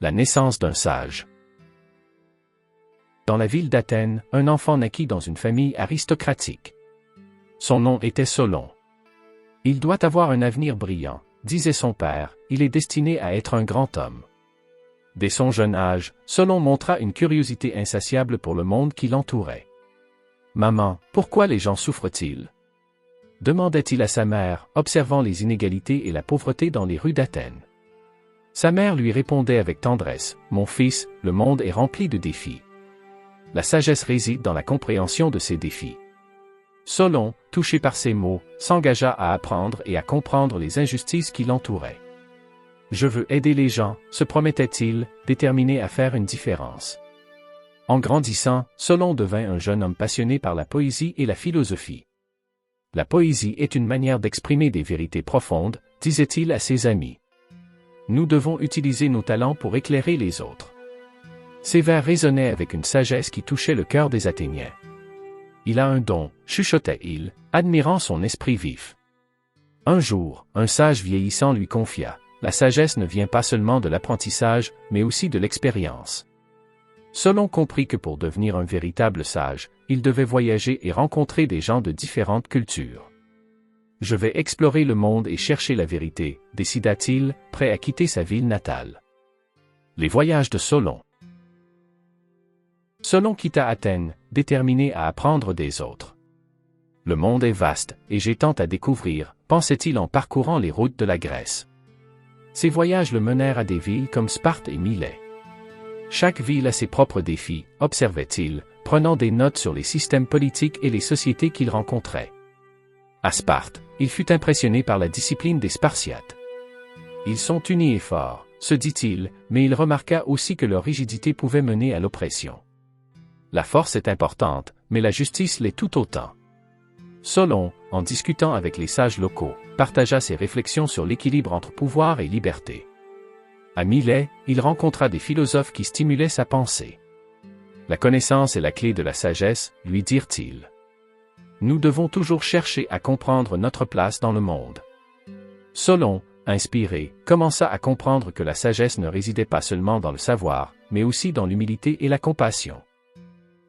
La naissance d'un sage. Dans la ville d'Athènes, un enfant naquit dans une famille aristocratique. Son nom était Solon. Il doit avoir un avenir brillant, disait son père, il est destiné à être un grand homme. Dès son jeune âge, Solon montra une curiosité insatiable pour le monde qui l'entourait. « Maman, pourquoi les gens souffrent-ils » demandait-il à sa mère, observant les inégalités et la pauvreté dans les rues d'Athènes. Sa mère lui répondait avec tendresse, « Mon fils, le monde est rempli de défis. La sagesse réside dans la compréhension de ces défis. » Solon, touché par ces mots, s'engagea à apprendre et à comprendre les injustices qui l'entouraient. « Je veux aider les gens », se promettait-il, déterminé à faire une différence. En grandissant, Solon devint un jeune homme passionné par la poésie et la philosophie. « La poésie est une manière d'exprimer des vérités profondes », disait-il à ses amis. « Nous devons utiliser nos talents pour éclairer les autres. » Ses vers résonnaient avec une sagesse qui touchait le cœur des Athéniens. « Il a un don », chuchotait-il, admirant son esprit vif. Un jour, un sage vieillissant lui confia, « La sagesse ne vient pas seulement de l'apprentissage, mais aussi de l'expérience. » Solon comprit que pour devenir un véritable sage, il devait voyager et rencontrer des gens de différentes cultures. « Je vais explorer le monde et chercher la vérité », décida-t-il, prêt à quitter sa ville natale. Les voyages de Solon. Solon quitta Athènes, déterminé à apprendre des autres. « Le monde est vaste, et j'ai tant à découvrir », pensait-il en parcourant les routes de la Grèce. Ses voyages le menèrent à des villes comme Sparte et Milet. Chaque ville a ses propres défis, observait-il, prenant des notes sur les systèmes politiques et les sociétés qu'il rencontrait. À Sparte, il fut impressionné par la discipline des Spartiates. Ils sont unis et forts, se dit-il, mais il remarqua aussi que leur rigidité pouvait mener à l'oppression. La force est importante, mais la justice l'est tout autant. Solon, en discutant avec les sages locaux, partagea ses réflexions sur l'équilibre entre pouvoir et liberté. À Milet, il rencontra des philosophes qui stimulaient sa pensée. La connaissance est la clé de la sagesse, lui dirent-ils. Nous devons toujours chercher à comprendre notre place dans le monde. Solon, inspiré, commença à comprendre que la sagesse ne résidait pas seulement dans le savoir, mais aussi dans l'humilité et la compassion.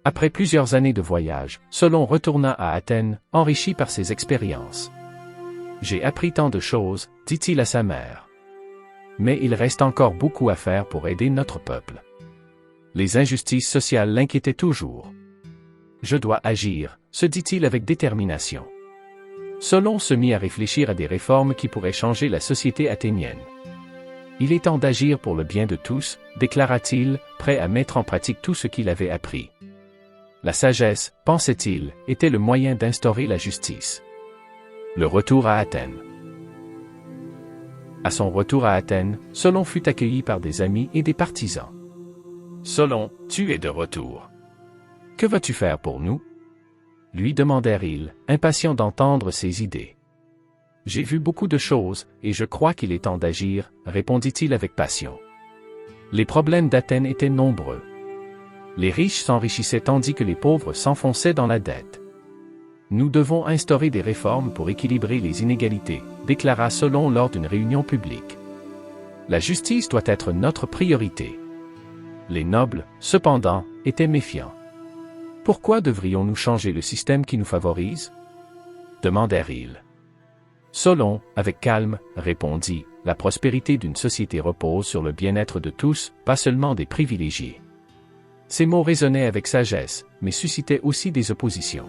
Après plusieurs années de voyage, Solon retourna à Athènes, enrichi par ses expériences. « J'ai appris tant de choses », dit-il à sa mère. « Mais il reste encore beaucoup à faire pour aider notre peuple. » Les injustices sociales l'inquiétaient toujours. « Je dois agir », se dit-il avec détermination. Solon se mit à réfléchir à des réformes qui pourraient changer la société athénienne. « Il est temps d'agir pour le bien de tous », déclara-t-il, prêt à mettre en pratique tout ce qu'il avait appris. La sagesse, pensait-il, était le moyen d'instaurer la justice. Le retour à Athènes. À son retour à Athènes, Solon fut accueilli par des amis et des partisans. « Solon, tu es de retour. Que vas-tu faire pour nous ?» lui demandèrent-ils, impatients d'entendre ses idées. « J'ai vu beaucoup de choses, et je crois qu'il est temps d'agir, » répondit-il avec passion. Les problèmes d'Athènes étaient nombreux. Les riches s'enrichissaient tandis que les pauvres s'enfonçaient dans la dette. « Nous devons instaurer des réformes pour équilibrer les inégalités », déclara Solon lors d'une réunion publique. « La justice doit être notre priorité. » Les nobles, cependant, étaient méfiants. « Pourquoi devrions-nous changer le système qui nous favorise ?» demandèrent-ils. Solon, avec calme, répondit, « La prospérité d'une société repose sur le bien-être de tous, pas seulement des privilégiés. » Ces mots résonnaient avec sagesse, mais suscitaient aussi des oppositions.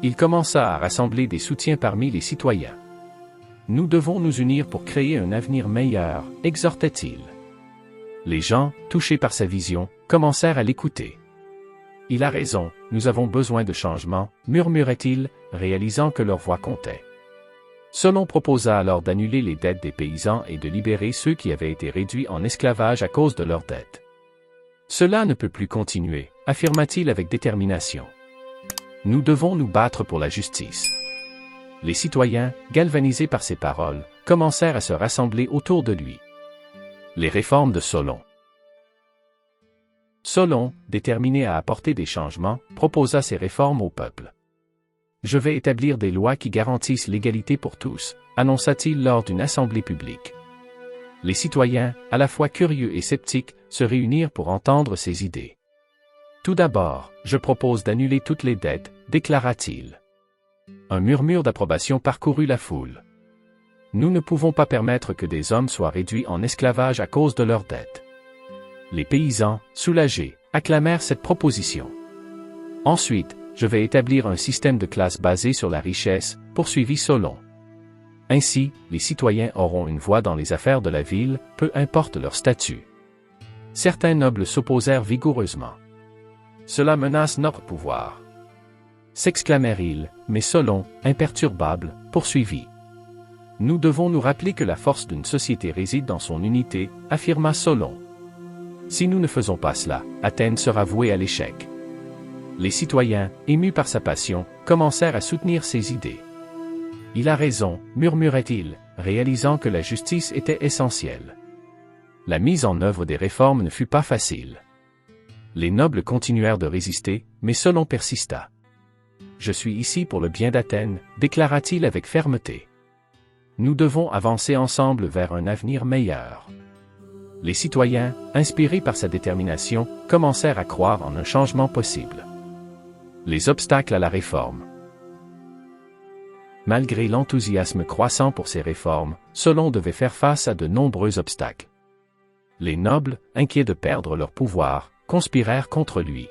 Il commença à rassembler des soutiens parmi les citoyens. « Nous devons nous unir pour créer un avenir meilleur », exhortait-il. Les gens, touchés par sa vision, commencèrent à l'écouter. « Il a raison, nous avons besoin de changement », murmurait-il, réalisant que leur voix comptait. Solon proposa alors d'annuler les dettes des paysans et de libérer ceux qui avaient été réduits en esclavage à cause de leurs dettes. « Cela ne peut plus continuer », affirma-t-il avec détermination. « Nous devons nous battre pour la justice. » Les citoyens, galvanisés par ces paroles, commencèrent à se rassembler autour de lui. Les réformes de Solon. Solon, déterminé à apporter des changements, proposa ces réformes au peuple. « Je vais établir des lois qui garantissent l'égalité pour tous », annonça-t-il lors d'une assemblée publique. Les citoyens, à la fois curieux et sceptiques, se réunirent pour entendre ses idées. Tout d'abord, je propose d'annuler toutes les dettes, déclara-t-il. Un murmure d'approbation parcourut la foule. Nous ne pouvons pas permettre que des hommes soient réduits en esclavage à cause de leurs dettes. Les paysans, soulagés, acclamèrent cette proposition. Ensuite, je vais établir un système de classe basé sur la richesse, poursuivit Solon. Ainsi, les citoyens auront une voix dans les affaires de la ville, peu importe leur statut. Certains nobles s'opposèrent vigoureusement. Cela menace notre pouvoir. S'exclamèrent-ils, mais Solon, imperturbable, poursuivit. Nous devons nous rappeler que la force d'une société réside dans son unité, affirma Solon. Si nous ne faisons pas cela, Athènes sera vouée à l'échec. Les citoyens, émus par sa passion, commencèrent à soutenir ses idées. Il a raison, murmurait-il, réalisant que la justice était essentielle. La mise en œuvre des réformes ne fut pas facile. Les nobles continuèrent de résister, mais Solon persista. Je suis ici pour le bien d'Athènes, déclara-t-il avec fermeté. Nous devons avancer ensemble vers un avenir meilleur. Les citoyens, inspirés par sa détermination, commencèrent à croire en un changement possible. Les obstacles à la réforme. Malgré l'enthousiasme croissant pour ces réformes, Solon devait faire face à de nombreux obstacles. Les nobles, inquiets de perdre leur pouvoir, conspirèrent contre lui.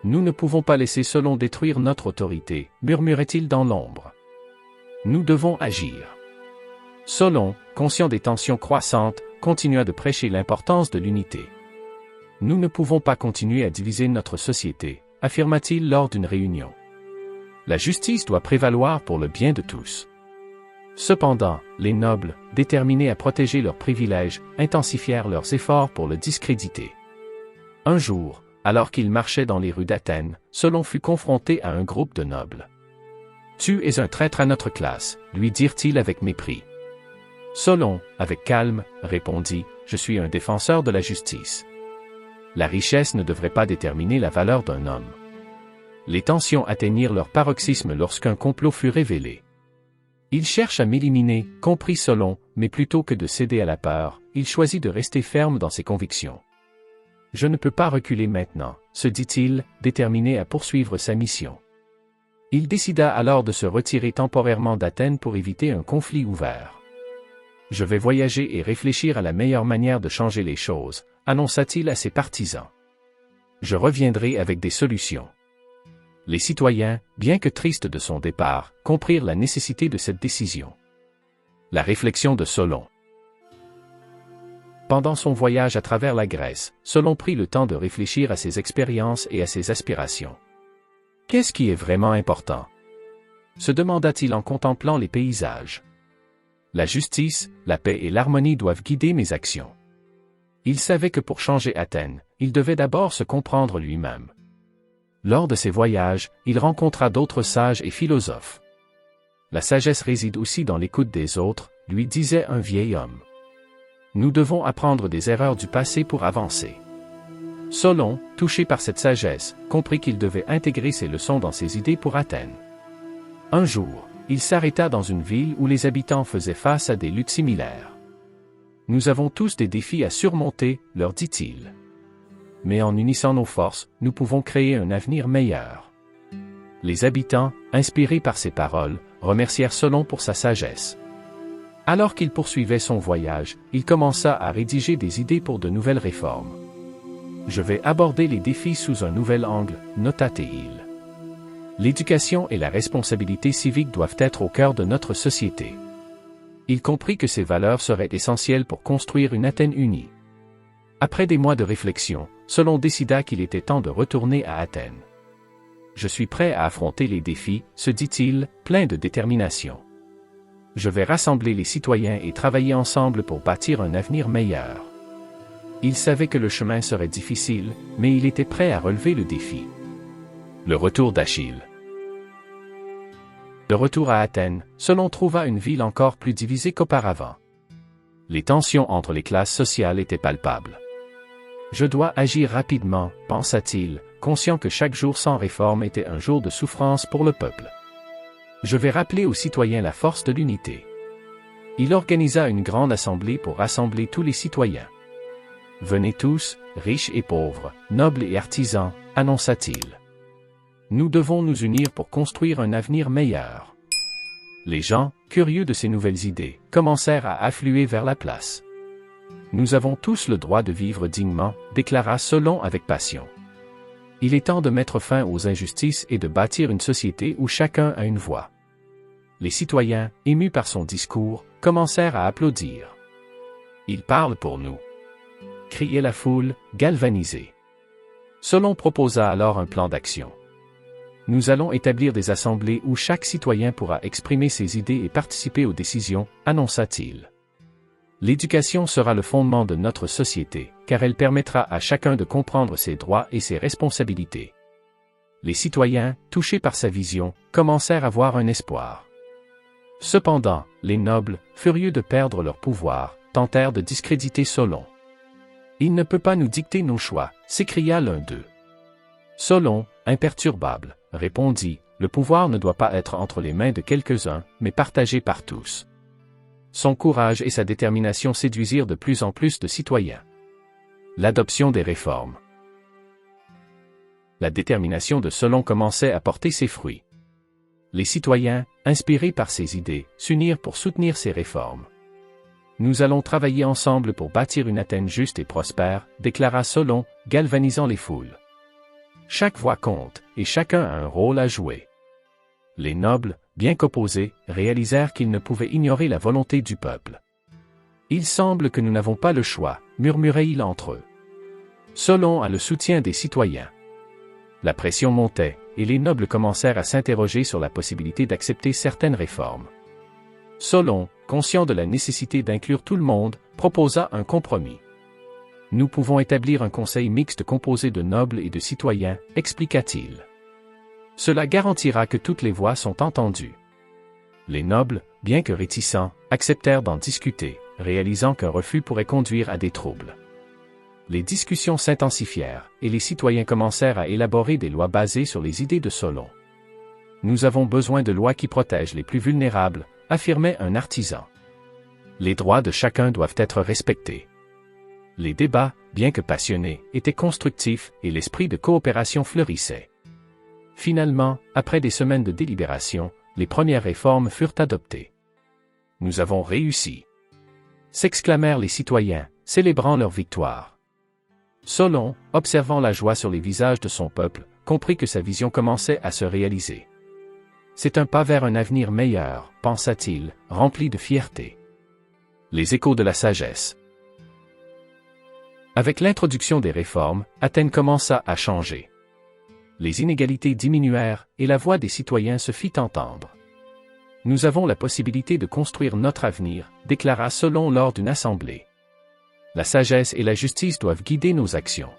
Nous ne pouvons pas laisser Solon détruire notre autorité, murmurait-il dans l'ombre. Nous devons agir. Solon, conscient des tensions croissantes, continua de prêcher l'importance de l'unité. Nous ne pouvons pas continuer à diviser notre société, affirma-t-il lors d'une réunion. La justice doit prévaloir pour le bien de tous. Cependant, les nobles, déterminés à protéger leurs privilèges, intensifièrent leurs efforts pour le discréditer. Un jour, alors qu'il marchait dans les rues d'Athènes, Solon fut confronté à un groupe de nobles. « Tu es un traître à notre classe », lui dirent-ils avec mépris. Solon, avec calme, répondit, « Je suis un défenseur de la justice. La richesse ne devrait pas déterminer la valeur d'un homme. » Les tensions atteignirent leur paroxysme lorsqu'un complot fut révélé. Il cherche à m'éliminer, comprit Solon, mais plutôt que de céder à la peur, il choisit de rester ferme dans ses convictions. Je ne peux pas reculer maintenant, se dit-il, déterminé à poursuivre sa mission. Il décida alors de se retirer temporairement d'Athènes pour éviter un conflit ouvert. Je vais voyager et réfléchir à la meilleure manière de changer les choses, annonça-t-il à ses partisans. Je reviendrai avec des solutions. Les citoyens, bien que tristes de son départ, comprirent la nécessité de cette décision. La réflexion de Solon. Pendant son voyage à travers la Grèce, Solon prit le temps de réfléchir à ses expériences et à ses aspirations. Qu'est-ce qui est vraiment important? Se demanda-t-il en contemplant les paysages. La justice, la paix et l'harmonie doivent guider mes actions. Il savait que pour changer Athènes, il devait d'abord se comprendre lui-même. Lors de ses voyages, il rencontra d'autres sages et philosophes. La sagesse réside aussi dans l'écoute des autres, lui disait un vieil homme. Nous devons apprendre des erreurs du passé pour avancer. Solon, touché par cette sagesse, comprit qu'il devait intégrer ces leçons dans ses idées pour Athènes. Un jour, il s'arrêta dans une ville où les habitants faisaient face à des luttes similaires. Nous avons tous des défis à surmonter, leur dit-il. Mais en unissant nos forces, nous pouvons créer un avenir meilleur. Les habitants, inspirés par ces paroles, remercièrent Solon pour sa sagesse. Alors qu'il poursuivait son voyage, il commença à rédiger des idées pour de nouvelles réformes. Je vais aborder les défis sous un nouvel angle, nota-t-il. L'éducation et la responsabilité civique doivent être au cœur de notre société. Il comprit que ces valeurs seraient essentielles pour construire une Athènes unie. Après des mois de réflexion, Solon décida qu'il était temps de retourner à Athènes. Je suis prêt à affronter les défis, se dit-il, plein de détermination. Je vais rassembler les citoyens et travailler ensemble pour bâtir un avenir meilleur. Il savait que le chemin serait difficile, mais il était prêt à relever le défi. Le retour d'Achille. De retour à Athènes, Solon trouva une ville encore plus divisée qu'auparavant. Les tensions entre les classes sociales étaient palpables. Je dois agir rapidement, pensa-t-il, conscient que chaque jour sans réforme était un jour de souffrance pour le peuple. Je vais rappeler aux citoyens la force de l'unité. Il organisa une grande assemblée pour rassembler tous les citoyens. « Venez tous, riches et pauvres, nobles et artisans, annonça-t-il. Nous devons nous unir pour construire un avenir meilleur. » Les gens, curieux de ces nouvelles idées, commencèrent à affluer vers la place. « Nous avons tous le droit de vivre dignement, » déclara Solon avec passion. « Il est temps de mettre fin aux injustices et de bâtir une société où chacun a une voix. » Les citoyens, émus par son discours, commencèrent à applaudir. « Il parle pour nous !» criait la foule, galvanisée. Solon proposa alors un plan d'action. « Nous allons établir des assemblées où chaque citoyen pourra exprimer ses idées et participer aux décisions, » annonça-t-il. « L'éducation sera le fondement de notre société, car elle permettra à chacun de comprendre ses droits et ses responsabilités. » Les citoyens, touchés par sa vision, commencèrent à voir un espoir. Cependant, les nobles, furieux de perdre leur pouvoir, tentèrent de discréditer Solon. « Il ne peut pas nous dicter nos choix », s'écria l'un d'eux. Solon, imperturbable, répondit, « Le pouvoir ne doit pas être entre les mains de quelques-uns, mais partagé par tous. » Son courage et sa détermination séduisirent de plus en plus de citoyens. L'adoption des réformes. La détermination de Solon commençait à porter ses fruits. Les citoyens, inspirés par ses idées, s'unirent pour soutenir ces réformes. « Nous allons travailler ensemble pour bâtir une Athènes juste et prospère », déclara Solon, galvanisant les foules. Chaque voix compte, et chacun a un rôle à jouer. Les nobles, bien qu'opposés, réalisèrent qu'ils ne pouvaient ignorer la volonté du peuple. « Il semble que nous n'avons pas le choix », murmuraient-ils entre eux. Solon a le soutien des citoyens. La pression montait, et les nobles commencèrent à s'interroger sur la possibilité d'accepter certaines réformes. Solon, conscient de la nécessité d'inclure tout le monde, proposa un compromis. « Nous pouvons établir un conseil mixte composé de nobles et de citoyens, » expliqua-t-il. « Cela garantira que toutes les voix sont entendues. » Les nobles, bien que réticents, acceptèrent d'en discuter, réalisant qu'un refus pourrait conduire à des troubles. Les discussions s'intensifièrent, et les citoyens commencèrent à élaborer des lois basées sur les idées de Solon. « Nous avons besoin de lois qui protègent les plus vulnérables », affirmait un artisan. « Les droits de chacun doivent être respectés. » Les débats, bien que passionnés, étaient constructifs et l'esprit de coopération fleurissait. Finalement, après des semaines de délibération, les premières réformes furent adoptées. « Nous avons réussi !» s'exclamèrent les citoyens, célébrant leur victoire. Solon, observant la joie sur les visages de son peuple, comprit que sa vision commençait à se réaliser. « C'est un pas vers un avenir meilleur », pensa-t-il, rempli de fierté. Les échos de la sagesse. Avec l'introduction des réformes, Athènes commença à changer. Les inégalités diminuèrent, et la voix des citoyens se fit entendre. « Nous avons la possibilité de construire notre avenir », déclara Solon lors d'une assemblée. « La sagesse et la justice doivent guider nos actions. »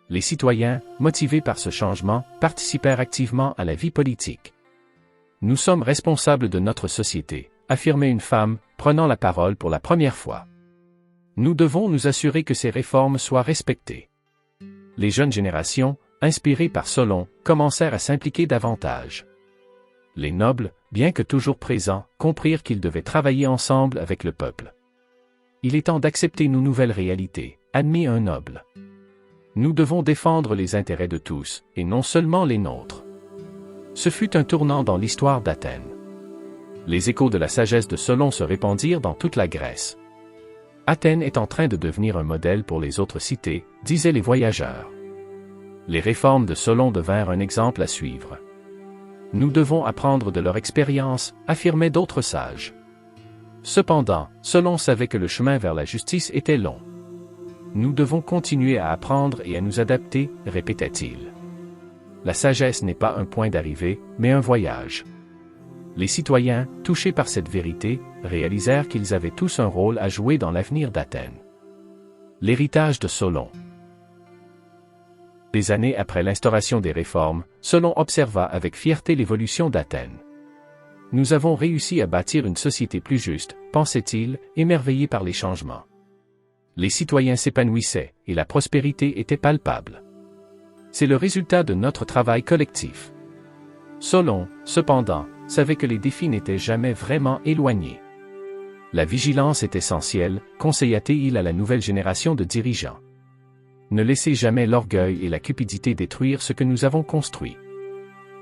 Les citoyens, motivés par ce changement, participèrent activement à la vie politique. « Nous sommes responsables de notre société », affirmait une femme, prenant la parole pour la première fois. « Nous devons nous assurer que ces réformes soient respectées. » Les jeunes générations, inspirées par Solon, commencèrent à s'impliquer davantage. Les nobles, bien que toujours présents, comprirent qu'ils devaient travailler ensemble avec le peuple. « Il est temps d'accepter nos nouvelles réalités », admit un noble. « Nous devons défendre les intérêts de tous, et non seulement les nôtres. » Ce fut un tournant dans l'histoire d'Athènes. Les échos de la sagesse de Solon se répandirent dans toute la Grèce. « Athènes est en train de devenir un modèle pour les autres cités », disaient les voyageurs. Les réformes de Solon devinrent un exemple à suivre. « Nous devons apprendre de leur expérience », affirmaient d'autres sages. Cependant, Solon savait que le chemin vers la justice était long. « Nous devons continuer à apprendre et à nous adapter », répétait-il. La sagesse n'est pas un point d'arrivée, mais un voyage. Les citoyens, touchés par cette vérité, réalisèrent qu'ils avaient tous un rôle à jouer dans l'avenir d'Athènes. L'héritage de Solon. Des années après l'instauration des réformes, Solon observa avec fierté l'évolution d'Athènes. « Nous avons réussi à bâtir une société plus juste », pensait-il, émerveillé par les changements. Les citoyens s'épanouissaient, et la prospérité était palpable. C'est le résultat de notre travail collectif. Solon, cependant, savait que les défis n'étaient jamais vraiment éloignés. La vigilance est essentielle, conseilla-t-il à la nouvelle génération de dirigeants. Ne laissez jamais l'orgueil et la cupidité détruire ce que nous avons construit.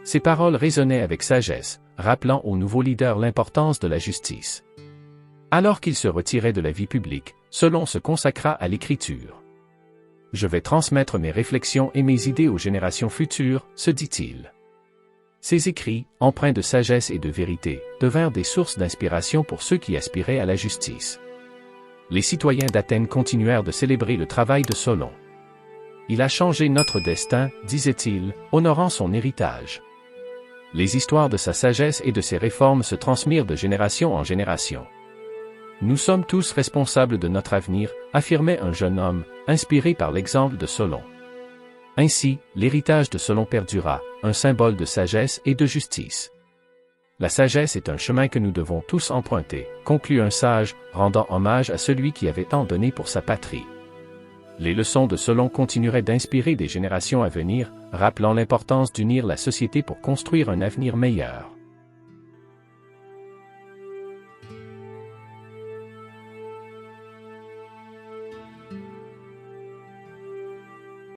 Ces paroles résonnaient avec sagesse, rappelant aux nouveaux leaders l'importance de la justice. Alors qu'il se retirait de la vie publique, Solon se consacra à l'écriture. « Je vais transmettre mes réflexions et mes idées aux générations futures », se dit-il. Ses écrits, empreints de sagesse et de vérité, devinrent des sources d'inspiration pour ceux qui aspiraient à la justice. Les citoyens d'Athènes continuèrent de célébrer le travail de Solon. « Il a changé notre destin », disait-il, honorant son héritage. Les histoires de sa sagesse et de ses réformes se transmirent de génération en génération. « Nous sommes tous responsables de notre avenir », affirmait un jeune homme, inspiré par l'exemple de Solon. Ainsi, l'héritage de Solon perdura, un symbole de sagesse et de justice. La sagesse est un chemin que nous devons tous emprunter, conclut un sage, rendant hommage à celui qui avait tant donné pour sa patrie. Les leçons de Solon continueraient d'inspirer des générations à venir, rappelant l'importance d'unir la société pour construire un avenir meilleur.